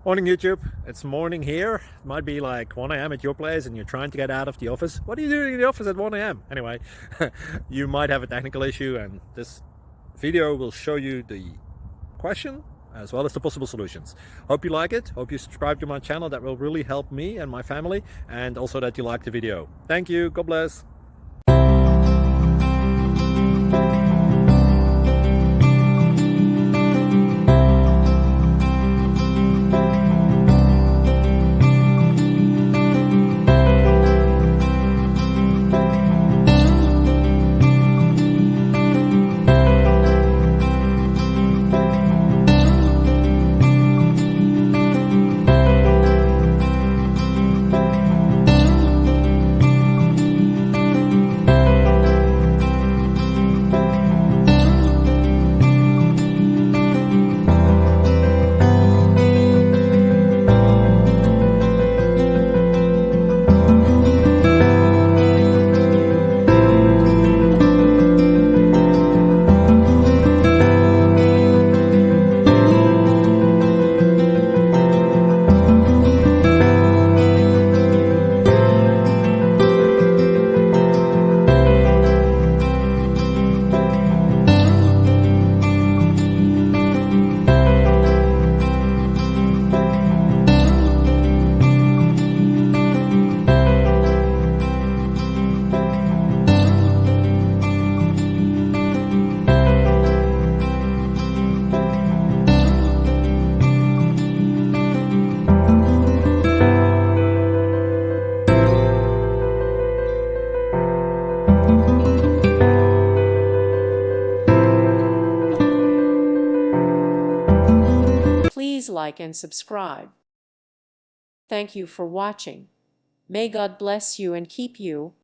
Morning YouTube, it's morning here. It might be like 1 a.m. at your place and you're trying to get out of the office. What are you doing in the office at 1 a.m.? Anyway, you might have a technical issue and this video will show you the question as well as the possible solutions. Hope you like it, hope you subscribe to my channel. That will really help me and my family, and also that you like the video. Thank you, God bless. Please like and subscribe. Thank you for watching. May God bless you and keep you.